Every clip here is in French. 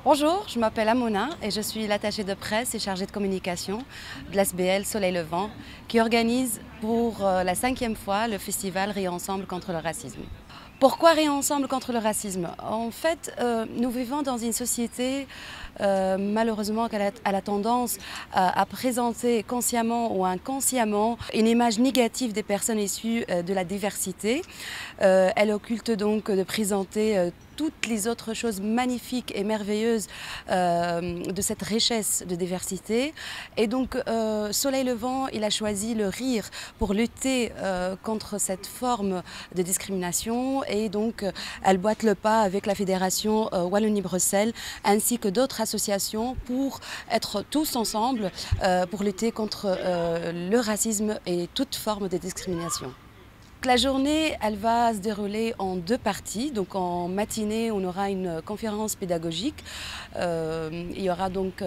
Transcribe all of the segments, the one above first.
Bonjour, je m'appelle Amona et je suis l'attachée de presse et chargée de communication de l'ASBL Soleil Levant qui organise pour la 5e fois le festival Rire ensemble contre le racisme. Pourquoi Rire ensemble contre le racisme? En fait, nous vivons dans une société malheureusement qui a la tendance à présenter consciemment ou inconsciemment une image négative des personnes issues de la diversité. Elle occulte donc de présenter toutes les autres choses magnifiques et merveilleuses de cette richesse de diversité. Et donc Soleil Levant, il a choisi le rire pour lutter contre cette forme de discrimination et donc elle boite le pas avec la Fédération Wallonie-Bruxelles ainsi que d'autres associations pour être tous ensemble pour lutter contre le racisme et toute forme de discrimination. La journée, elle va se dérouler en 2 parties. Donc en matinée, on aura une conférence pédagogique. Il y aura donc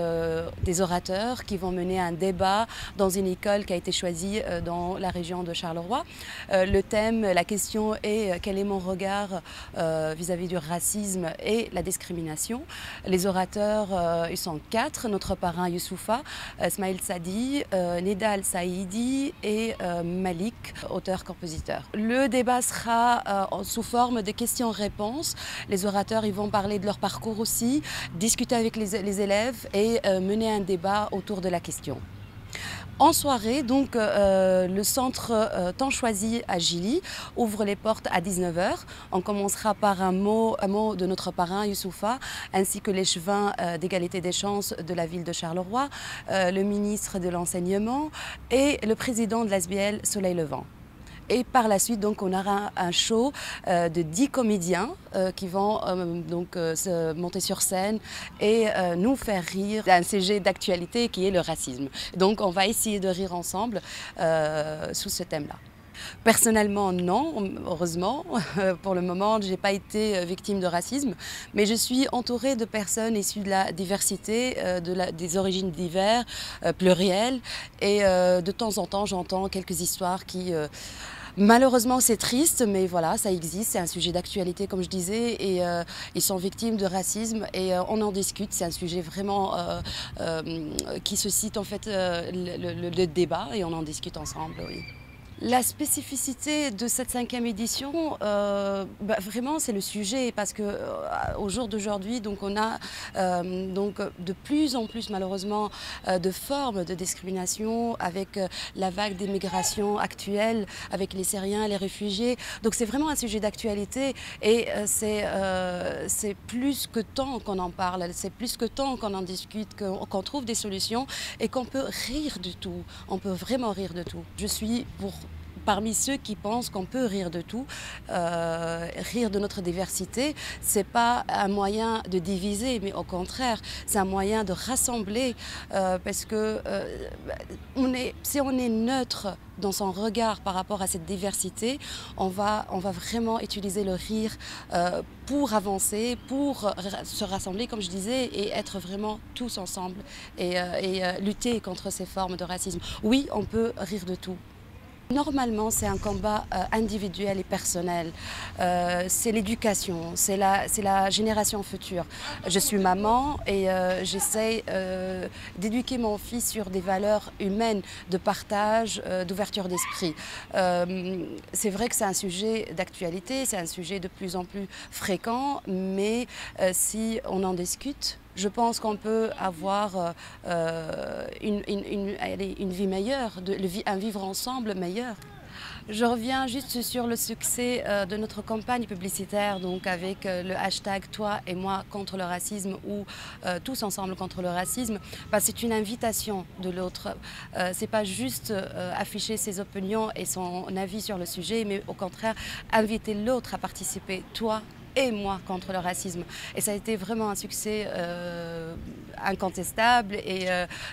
des orateurs qui vont mener un débat dans une école qui a été choisie dans la région de Charleroi. Le thème, la question est quel est mon regard vis-à-vis du racisme et la discrimination. Les orateurs, ils sont 4. Notre parrain Youssoufa, Smaïl Sadi, Nidal Saïdi et Malik, auteur-compositeur. Le débat sera sous forme de questions-réponses. Les orateurs ils vont parler de leur parcours aussi, discuter avec les élèves et mener un débat autour de la question. En soirée, donc, le centre Temps Choisi à Gilly ouvre les portes à 19 h. On commencera par un mot de notre parrain Youssoufa, ainsi que l'échevin d'égalité des chances de la ville de Charleroi, le ministre de l'Enseignement et le président de l'ASBL Soleil Levant. Et par la suite, donc, on aura un show de 10 comédiens qui vont se monter sur scène et nous faire rire d'un sujet d'actualité qui est le racisme. Donc on va essayer de rire ensemble sous ce thème-là. Personnellement, non, heureusement. Pour le moment, je n'ai pas été victime de racisme, mais je suis entourée de personnes issues de la diversité, des origines diverses, plurielles, et de temps en temps, j'entends quelques histoires qui... Malheureusement, c'est triste, mais voilà, ça existe, c'est un sujet d'actualité, comme je disais, et ils sont victimes de racisme et on en discute. C'est un sujet vraiment qui suscite en fait le débat et on en discute ensemble, oui. La spécificité de cette 5e édition, vraiment c'est le sujet parce que au jour d'aujourd'hui donc on a de plus en plus malheureusement de formes de discrimination avec la vague d'immigration actuelle, avec les Syriens, les réfugiés. Donc c'est vraiment un sujet d'actualité et c'est plus que temps qu'on en parle, c'est plus que temps qu'on en discute, qu'on trouve des solutions et qu'on peut rire de tout. On peut vraiment rire de tout. Je suis parmi ceux qui pensent qu'on peut rire de tout, rire de notre diversité, c'est pas un moyen de diviser, mais au contraire, c'est un moyen de rassembler, parce que si on est neutre dans son regard par rapport à cette diversité, on va vraiment utiliser le rire pour avancer, pour se rassembler, comme je disais, et être vraiment tous ensemble et lutter contre ces formes de racisme. Oui, on peut rire de tout. Normalement, c'est un combat individuel et personnel. C'est l'éducation, c'est la génération future. Je suis maman et j'essaie d'éduquer mon fils sur des valeurs humaines, de partage, d'ouverture d'esprit. C'est vrai que c'est un sujet d'actualité, c'est un sujet de plus en plus fréquent, mais si on en discute, je pense qu'on peut avoir une vie meilleure, un vivre ensemble meilleur. Je reviens juste sur le succès de notre campagne publicitaire, donc avec le hashtag Toi et moi contre le racisme ou Tous ensemble contre le racisme. C'est une invitation de l'autre. C'est pas juste afficher ses opinions et son avis sur le sujet, mais au contraire inviter l'autre à participer. Toi et moi contre le racisme. Et ça a été vraiment un succès incontestable et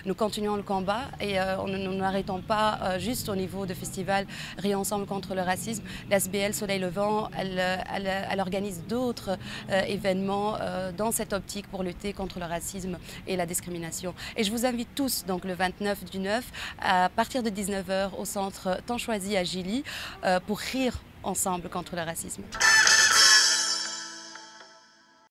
nous continuons le combat et nous n'arrêtons pas juste au niveau de festival Rire ensemble contre le racisme. L'ASBL Soleil Levant, elle organise d'autres événements dans cette optique pour lutter contre le racisme et la discrimination. Et je vous invite tous donc le 29/9 à partir de 19 h au centre Temps Choisi à Gilly pour rire ensemble contre le racisme.